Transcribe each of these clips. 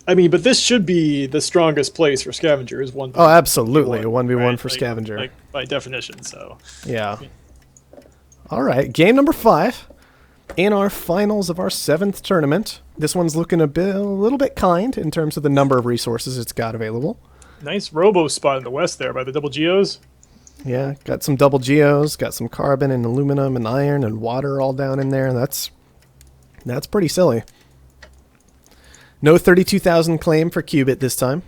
I mean, but this should be the strongest place for Scavenger is 1v1. Oh, absolutely. A 1v1 right? for Scavenger. Like, by definition, so. Yeah. All right, game number 5 in our finals of our 7th tournament. This one's looking a little bit kind in terms of the number of resources it's got available. Nice robo spot in the west there by the double geos. Yeah, got some double geos, got some carbon and aluminum and iron and water all down in there. That's pretty silly. No 32,000 claim for Cubit this time.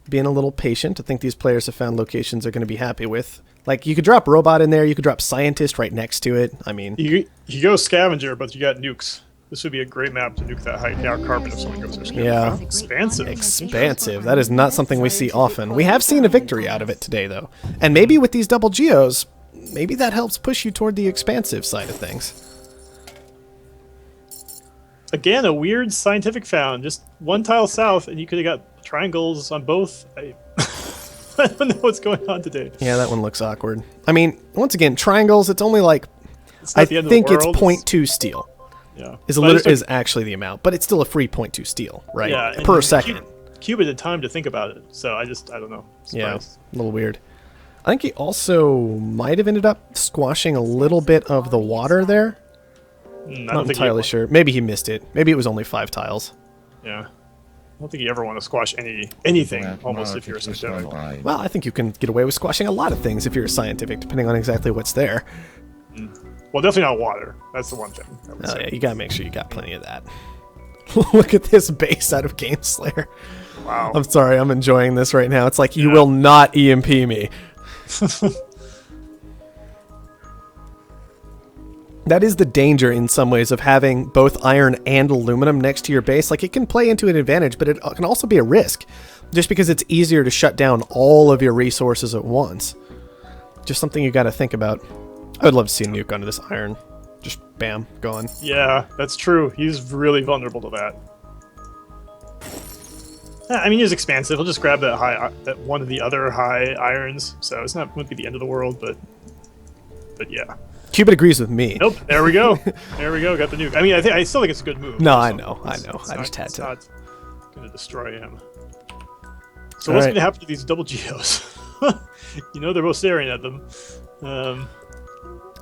Being a little patient. I think these players have found locations they're going to be happy with. Like, you could drop robot in there, you could drop scientist right next to it. I mean, you go Scavenger, but you got nukes. This would be a great map to nuke that high tower carbon if someone goes there. Scavenger. Yeah. Expansive. Expansive. That is not something we see often. We have seen a victory out of it today, though. And maybe with these double geos, maybe that helps push you toward the expansive side of things. Again, a weird scientific found. Just one tile south, and you could have got triangles on both. I don't know what's going on today. Yeah, that one looks awkward. I mean, once again, triangles, it's only like, It's not I the end think of the it's world. 0.2 steel. Yeah. Is actually the amount, but it's still a free 0.2 steel, right? Yeah, and Per second. Cubit had time to think about it, so I don't know. Yeah, Surprised. a little weird. I think he also might have ended up squashing a little bit of the water there. I Not don't think entirely sure. Maybe he missed it. Maybe it was only 5 tiles. Yeah. I don't think you ever want to squash anything, almost, if you're a Mathematics scientific. by Well, I think you can get away with squashing a lot of things if you're a scientific, depending on exactly what's there. Well, definitely not water. That's the one thing. I would Oh, say. yeah, you gotta make sure you got plenty of that. Look at this base out of Gameslayer. Wow. I'm sorry, I'm enjoying this right now. It's like, you will not EMP me. That is the danger in some ways of having both iron and aluminum next to your base. Like, it can play into an advantage, but it can also be a risk. Just because it's easier to shut down all of your resources at once. Just something you gotta think about. I would love to see a nuke onto this iron. Just bam, gone. Yeah, that's true. He's really vulnerable to that. I mean, he's expansive. He'll just grab that one of the other high irons, so it's not wouldn't be the end of the world, but yeah. Cubit agrees with me. Nope. There we go. There we go. Got the nuke. I mean, I still think it's a good move. No, so I know. I it's just had it's to. not gonna destroy him. So All what's right. gonna happen to these double geos? You know, they're both staring at them.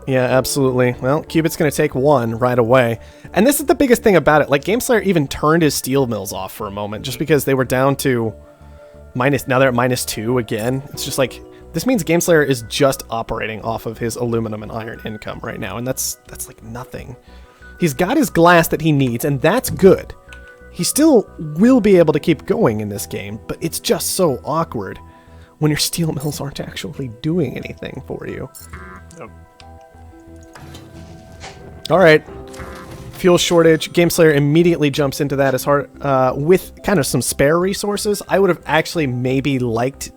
Yeah, absolutely. Well, Cubit's going to take one right away. And this is the biggest thing about it. Like, Gameslayer even turned his steel mills off for a moment just because they were down to minus. Now they're at -2 again. It's just like, this means Gameslayer is just operating off of his aluminum and iron income right now. And that's like nothing. He's got his glass that he needs, and that's good. He still will be able to keep going in this game, but it's just so awkward when your steel mills aren't actually doing anything for you. Yep. All right, fuel shortage. Gameslayer immediately jumps into that as hard with kind of some spare resources. I would have actually maybe liked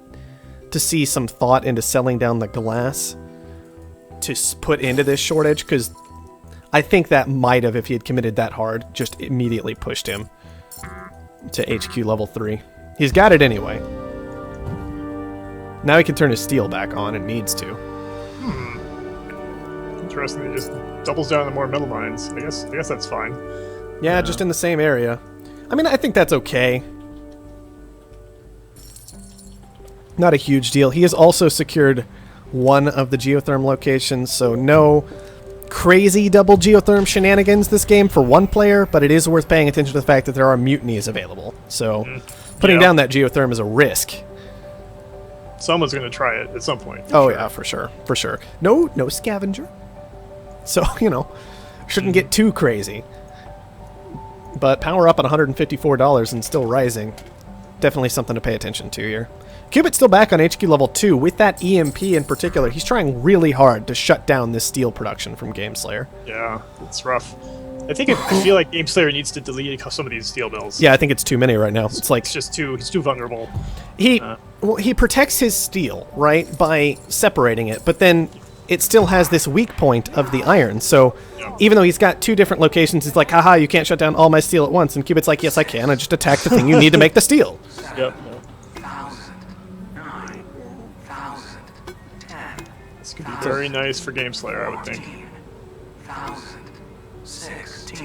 to see some thought into selling down the glass to put into this shortage, because I think that might have, if he had committed that hard, just immediately pushed him to HQ level 3. He's got it anyway. Now he can turn his steel back on and needs to. Interesting. He just doubles down on more metal mines. I guess that's fine. Yeah, just in the same area. I mean, I think that's okay. Not a huge deal. He has also secured one of the geotherm locations, so no crazy double geotherm shenanigans this game for one player, but it is worth paying attention to the fact that there are mutinies available. So putting down that geotherm is a risk. Someone's gonna try it at some point. Oh yeah, for sure, for sure. No scavenger. So, shouldn't get too crazy. But power up at $154 and still rising. Definitely something to pay attention to here. Cubit's still back on HQ level 2. With that EMP in particular, he's trying really hard to shut down this steel production from Gameslayer. Yeah, it's rough. I feel like Gameslayer needs to delete some of these steel mills. Yeah, I think it's too many right now. It's like He's too vulnerable. he protects his steel, right, by separating it, but then it still has this weak point of the iron. So even though he's got 2 different locations, it's like, haha, you can't shut down all my steel at once. And Cubit's like, yes, I can. I just attack the thing you need to make the steel. Yep. This could be very nice for Gameslayer, I would think.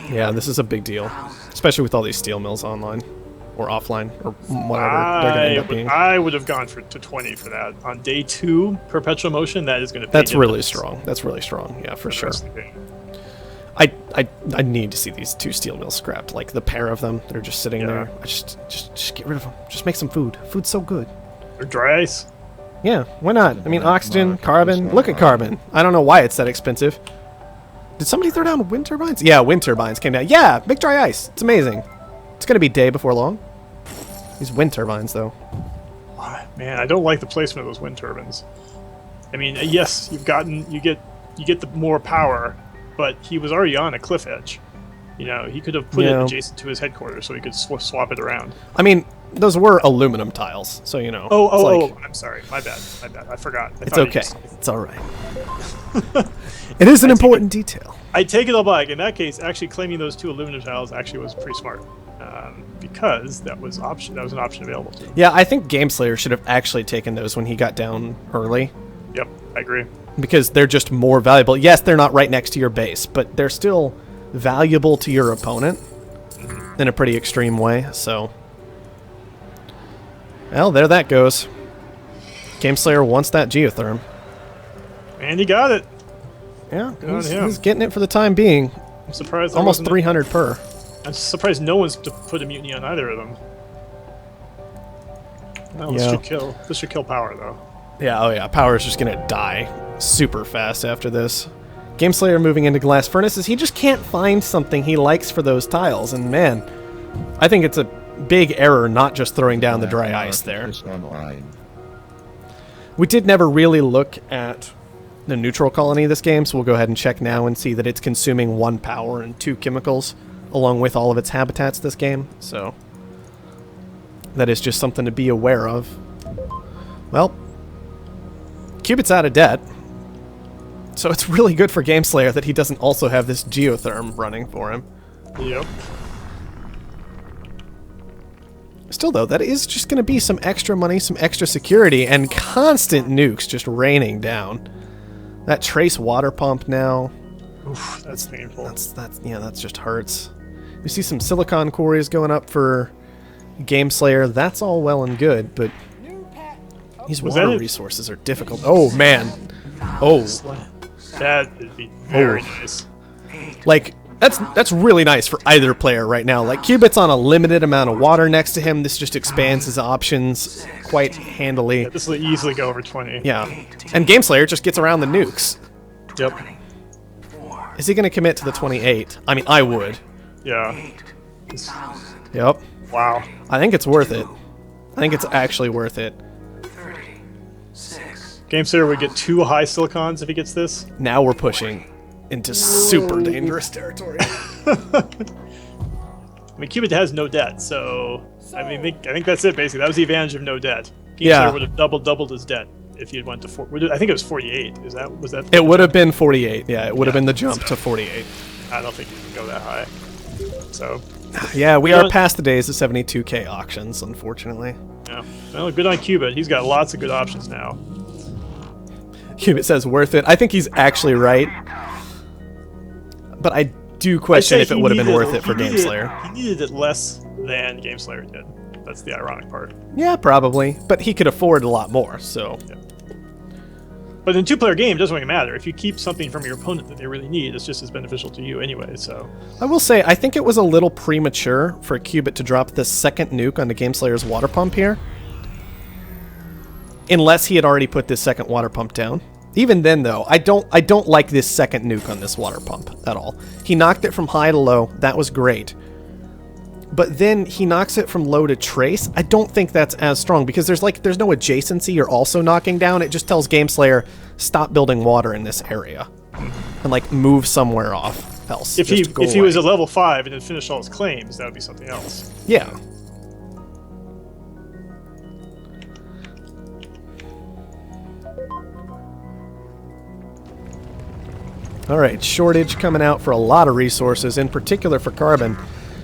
Yeah, this is a big deal, especially with all these steel mills online or offline or whatever they're going to end up being. I would have gone to 20 for that. On day 2, perpetual motion, that is going to. That's really strong. That's really strong. Yeah, for sure. I need to see these 2 steel mills scrapped. Like the pair of them, they're just sitting there. Just get rid of them. Just make some food. Food's so good. Or dry ice. Yeah, why not? I mean, oxygen, carbon. Look at carbon. I don't know why it's that expensive. Did somebody throw down wind turbines? Yeah, wind turbines came down. Yeah, make dry ice. It's amazing. It's going to be day before long. These wind turbines, though. Man, I don't like the placement of those wind turbines. I mean, yes, you get the more power, but he was already on a cliff edge. You know, he could have put it adjacent to his headquarters so he could swap it around. I mean, those were aluminum tiles, so you know. Oh, I'm sorry. My bad. I forgot. It's okay. It's all right. It is an important detail. I take it all back. In that case, actually claiming those 2 aluminum tiles actually was pretty smart, because that was an option available to him. Yeah, I think Gameslayer should have actually taken those when he got down early. Yep, I agree. Because they're just more valuable. Yes, they're not right next to your base, but they're still valuable to your opponent in a pretty extreme way, so. Well, there that goes. Gameslayer wants that geotherm. And he got it. Yeah, he's getting it for the time being. I'm surprised. Almost 300 per. I'm surprised no one's put a mutiny on either of them. Well, this should kill power, though. Yeah, oh yeah, power is just going to die super fast after this. Gameslayer moving into glass furnaces. He just can't find something he likes for those tiles, and man, I think it's a big error not just throwing down the dry ice there. We did never really look at the neutral colony this game, so we'll go ahead and check now and see that it's consuming 1 power and 2 chemicals along with all of its habitats this game, so that is just something to be aware of. Well, Cubit's out of debt, so it's really good for Gameslayer that he doesn't also have this geotherm running for him. Yep. Still, though, that is just going to be some extra money, some extra security, and constant nukes just raining down. That trace water pump now. Oof, that's painful. That just hurts. You see some silicon quarries going up for Gameslayer. That's all well and good, but these water resources are difficult. Oh, man. Oh. That would be very nice. Like, that's really nice for either player right now. Like, Cubit's on a limited amount of water next to him. This just expands his options quite handily. Yeah, this will easily go over 20. Yeah. And Gameslayer just gets around the nukes. Yep. Is he going to commit to the 28? I mean, I would. Yeah. Yep. Wow. I think it's worth it. I think it's actually worth it. Gameslayer would get 2 high silicons if he gets this. Now we're pushing into super dangerous territory. I mean, Cubit has no debt, so I think that's it. Basically, that was the advantage of no debt. Gameslayer would have doubled his debt if he had went to 4. I think it was 48. Was that? It would have been 48. Yeah, it would have been the jump to 48. I don't think you can go that high. So. Yeah, we are past the days of 72K auctions, unfortunately. Yeah. Well, good on Cubit. He's got lots of good options now. Cubit says worth it. I think he's actually right. But I do question if it would have been worth it for Gameslayer. He needed it less than Gameslayer did. That's the ironic part. Yeah, probably. But he could afford a lot more, so. Yeah. But in a 2-player game, it doesn't really matter. If you keep something from your opponent that they really need, it's just as beneficial to you anyway, so. I will say, I think it was a little premature for Cubit to drop this second nuke onto Gameslayer's water pump here. Unless he had already put this second water pump down. Even then, though, I don't like this second nuke on this water pump at all. He knocked it from high to low. That was great. But then he knocks it from low to trace. I don't think that's as strong because there's no adjacency you're also knocking down. It just tells Gameslayer, stop building water in this area. And, like, move somewhere else. If he was at level 5 and had finished all his claims, that would be something else. Yeah. Alright, shortage coming out for a lot of resources, in particular for carbon.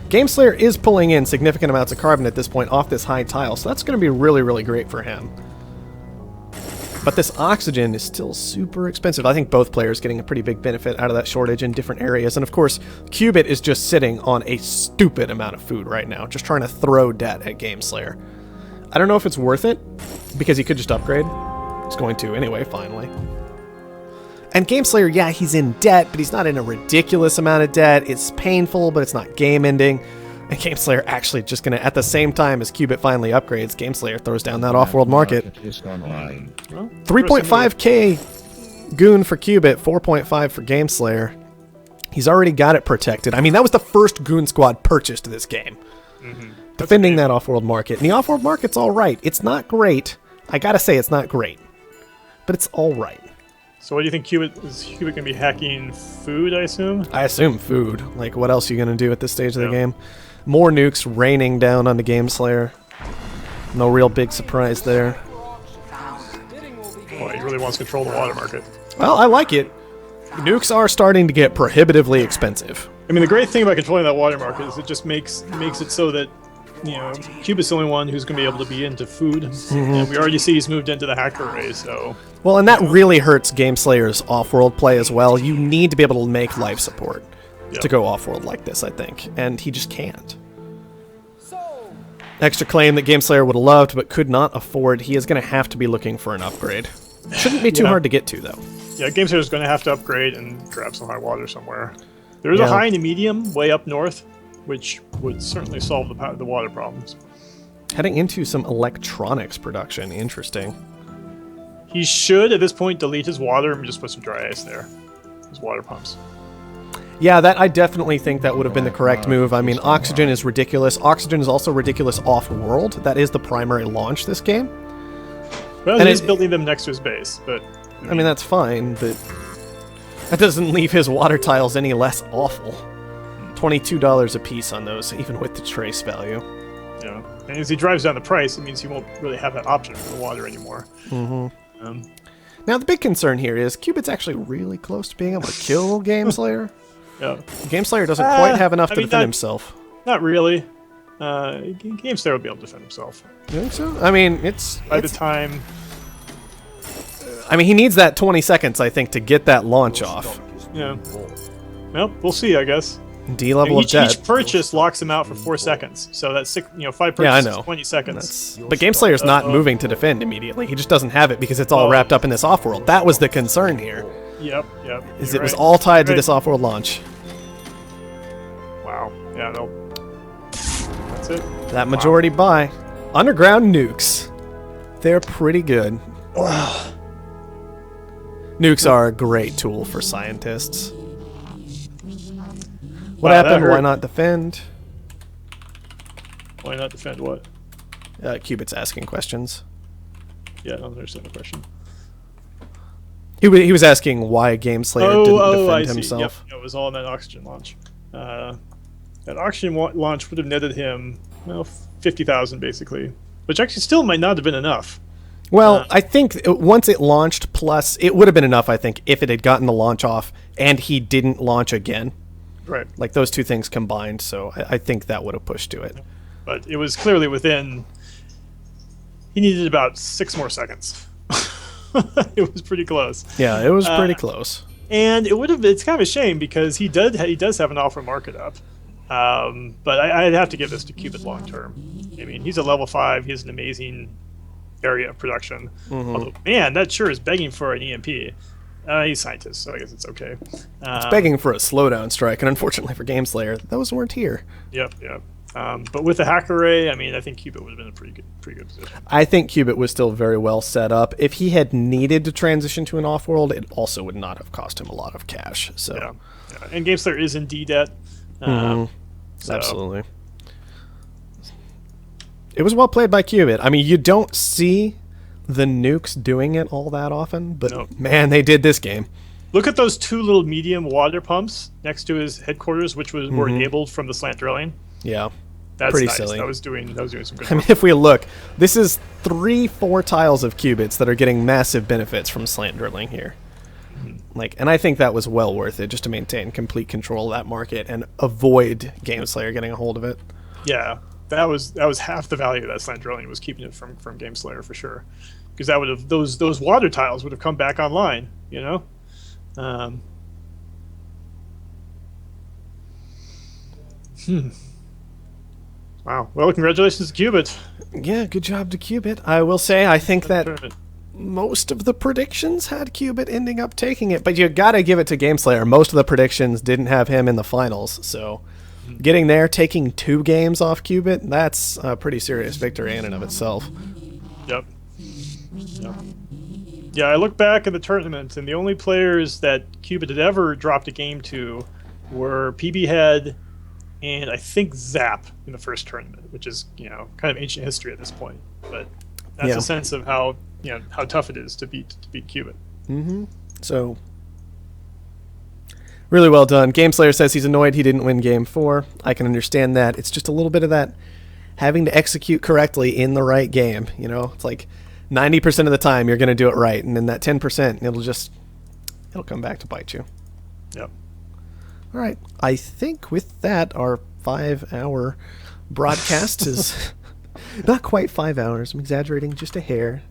Gameslayer is pulling in significant amounts of carbon at this point off this high tile, so that's going to be really, really great for him. But this oxygen is still super expensive. I think both players getting a pretty big benefit out of that shortage in different areas. And of course, Cubit is just sitting on a stupid amount of food right now, just trying to throw debt at Gameslayer. I don't know if it's worth it, because he could just upgrade. He's going to anyway, finally. And Gameslayer, yeah, he's in debt, but he's not in a ridiculous amount of debt. It's painful, but it's not game-ending. And Gameslayer actually just going to, at the same time as Cubit finally upgrades, Gameslayer throws down that Offworld market. 3.5k goon for Cubit, 4.5 for Gameslayer. He's already got it protected. I mean, that was the first goon squad purchased this game. Defending that Offworld market. And the Offworld market's all right. It's not great. I gotta say, it's not great. But it's all right. So what do you think is Cubit going to be hacking food, I assume? I assume food. Like, what else are you going to do at this stage of the game? More nukes raining down on the Gameslayer. No real big surprise there. Well, he really wants to control the water market. Well, I like it. Nukes are starting to get prohibitively expensive. I mean, the great thing about controlling that water market is it just makes it so that, you know, Cubit's the only one who's going to be able to be into food. And we already see he's moved into the hacker array, so... Well, and that really hurts Gameslayer's off-world play as well. You need to be able to make life support to go off-world like this, I think. And he just can't. Extra claim that Gameslayer would have loved but could not afford. He is going to have to be looking for an upgrade. Shouldn't be too hard to get to, though. Yeah, Gameslayer's going to have to upgrade and grab some high water somewhere. There is a high and a medium way up north, which would certainly solve the water problems. Heading into some electronics production. Interesting. He should, at this point, delete his water and just put some dry ice there. His water pumps. Yeah, I definitely think that would have been the correct move. I mean, oxygen is ridiculous. Oxygen is also ridiculous off-world. That is the primary launch this game. Well, and he's building them next to his base, but... I mean, that's fine, but... that doesn't leave his water tiles any less awful. $22 a piece on those, even with the trace value. Yeah, and as he drives down the price, it means he won't really have that option for the water anymore. Now, the big concern here is Cubit's actually really close to being able to kill Gameslayer. Yeah. Gameslayer doesn't quite have enough to defend himself. Not really. Gameslayer will be able to defend himself. You think so? I mean, By the time... I mean, he needs that 20 seconds, I think, to get that launch off. Yeah. Well, we'll see, I guess. D level of debt. Each purchase locks him out for 4 seconds. So that's 5 purchases, I know. 20 seconds. But Gameslayer's not moving to defend immediately. He just doesn't have it because it's all wrapped up in this off-world. That was the concern here. Yep. Is it was all tied to this off-world launch. Wow. Yeah, that's it. That majority buy. Underground nukes. They're pretty good. Nukes are a great tool for scientists. What happened? Why not defend? Why not defend what? Cubit's asking questions. Yeah, I don't understand the question. He was asking why Gameslayer didn't defend himself. Yep. It was all in that oxygen launch. That oxygen launch would have netted him, 50,000 basically, which actually still might not have been enough. Well, I think once it launched, plus it would have been enough, I think, if it had gotten the launch off and he didn't launch again. Right. Like those two things combined, so I think that would have pushed to it. But it was clearly within... He needed about 6 more seconds. It was pretty close. Yeah, it was pretty close. And it would have... It's kind of a shame because he does have an offer market up. But I'd have to give this to Cubit long term. I mean, he's a level 5. He has an amazing area of production. Although, man, that sure is begging for an EMP. He's a scientist, so I guess it's okay. It's begging for a slowdown strike, and unfortunately for Gameslayer, those weren't here. Yep. But with the hacker array, I mean, I think Cubit would have been in a pretty good position. I think Cubit was still very well set up. If he had needed to transition to an off-world, it also would not have cost him a lot of cash. So yeah. And Gameslayer is in D debt. Absolutely. It was well played by Cubit. I mean, you don't see the nukes doing it all that often, but man, they did this game. Look at those 2 little medium water pumps next to his headquarters, which were enabled from the slant drilling. Yeah, that's pretty nice. silly. That was doing some good work. I mean, if we look, this is 3-4 tiles of Cubits that are getting massive benefits from slant drilling here. And I think that was well worth it just to maintain complete control of that market and avoid Gameslayer getting a hold of it. Yeah, that was half the value of that slant drilling was keeping it from Gameslayer for sure. because that would have those water tiles would have come back online. Wow. Well, congratulations to Cubit. Yeah, good job to Cubit. I will say, I think that most of the predictions had Cubit ending up taking it, but you gotta give it to Gameslayer. Most of the predictions didn't have him in the finals, so getting there, taking 2 games off Cubit, that's a pretty serious victory in and of itself. Yep. Yeah, I look back at the tournament, and the only players that Cubit had ever dropped a game to were PB Head and I think Zap in the first tournament, which is kind of ancient history at this point. But that's a sense of how how tough it is to beat Cubit. Mm-hmm. So really well done. Gameslayer says he's annoyed he didn't win Game 4. I can understand that. It's just a little bit of that having to execute correctly in the right game. It's like 90% of the time you're going to do it right, and then that 10% it'll come back to bite you. Yep. All right. I think with that, our 5-hour broadcast is not quite 5 hours. I'm exaggerating just a hair,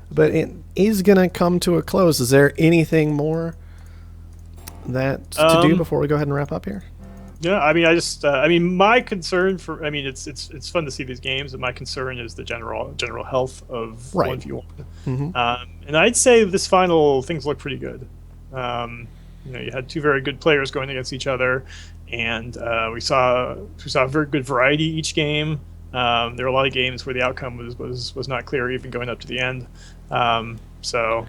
but it is going to come to a close. Is there anything more to do before we go ahead and wrap up here? Yeah, I mean, my concern it's fun to see these games, and my concern is the general health of 1v1. Mm-hmm. And I'd say this final things look pretty good. You had 2 very good players going against each other, and we saw a very good variety each game. There were a lot of games where the outcome was not clear even going up to the end. So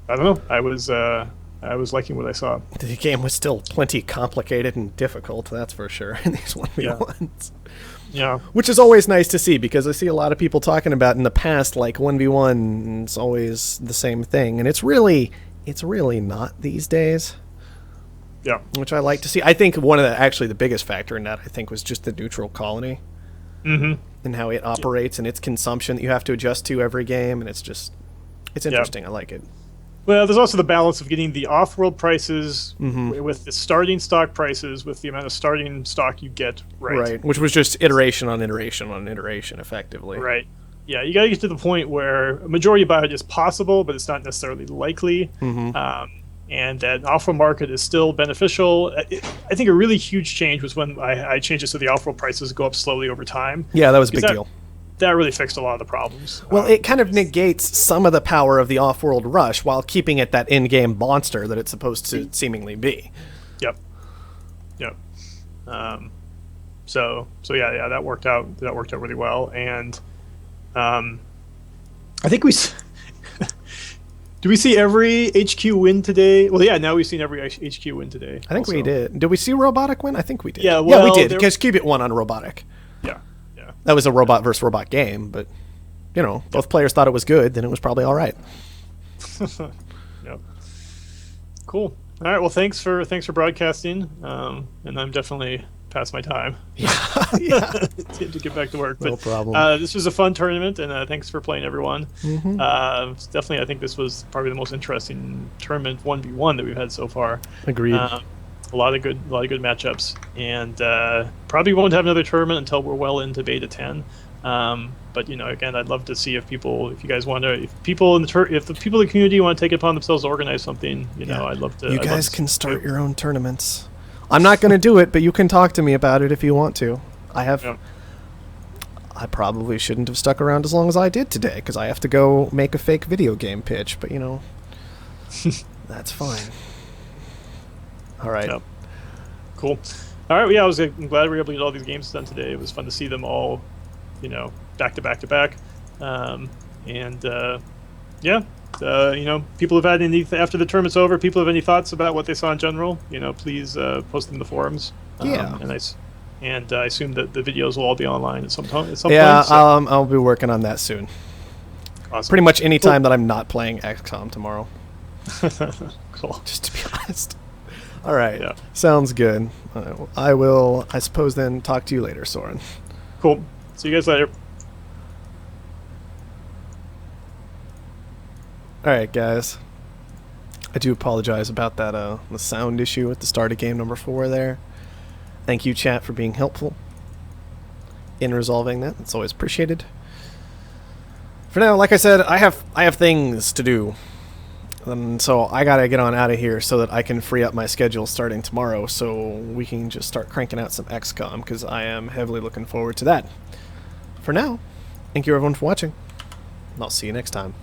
I don't know. I was liking what I saw. The game was still plenty complicated and difficult, that's for sure, in these 1v1s. Yeah. Which is always nice to see, because I see a lot of people talking about in the past, like 1v1 is always the same thing, and it's really not these days. Yeah. Which I like to see. I think one of the biggest factor in that, I think, was just the neutral colony. Mm-hmm. And how it operates and its consumption that you have to adjust to every game, and it's interesting. I like it. Well, there's also the balance of getting the off-world prices with the starting stock prices, with the amount of starting stock you get right. Which was just iteration on iteration on iteration, effectively. Right. Yeah, you got to get to the point where a majority buy is possible, but it's not necessarily likely. Mm-hmm. And that off-world market is still beneficial. I think a really huge change was when I changed it so the off-world prices go up slowly over time. Yeah, that was a big deal. That really fixed a lot of the problems. Well, it kind of negates some of the power of the off-world rush while keeping it that in-game monster that it's supposed to seemingly be. Yep. So yeah, that worked out. That worked out really well, and I think we. Do we see every HQ win today? Well, yeah, now we've seen every HQ win today. I think we did. Did we see Robotic win? I think we did. Yeah, well, we did, because Cubit won on Robotic. Yeah. That was a robot versus robot game, but, both players thought it was good, then it was probably all right. Yep. Cool. All right, well, thanks for broadcasting, and I'm definitely past my time. Yeah. To get back to work. No problem. This was a fun tournament, and thanks for playing, everyone. Mm-hmm. Definitely, I think this was probably the most interesting tournament 1v1 that we've had so far. Agreed. A lot of good matchups, and probably won't have another tournament until we're well into beta 10. But again, I'd love to see if the people in the community want to take it upon themselves to organize something. I'd love to. You guys can start your own tournaments. I'm not going to do it, but you can talk to me about it if you want to. I probably shouldn't have stuck around as long as I did today, because I have to go make a fake video game pitch, but that's fine. All right. Yep. Cool. All right. Well, yeah, I'm glad we were able to get all these games done today. It was fun to see them all, back to back to back. People have had after the tournament's over, people have any thoughts about what they saw in general, please post them in the forums. Yeah. And I assume that the videos will all be online at some point. Yeah, so. I'll be working on that soon. Awesome. Pretty much any time that I'm not playing XCOM tomorrow. Cool. Just to be honest. All right. Yeah. Sounds good. I will, I suppose, then talk to you later, Soren. Cool. See you guys later. All right, guys. I do apologize about that the sound issue at the start of game number 4 there. Thank you, chat, for being helpful in resolving that. It's always appreciated. For now, like I said, I have things to do. So I gotta get on out of here so that I can free up my schedule starting tomorrow so we can just start cranking out some XCOM, because I am heavily looking forward to that. For now, thank you everyone for watching, and I'll see you next time.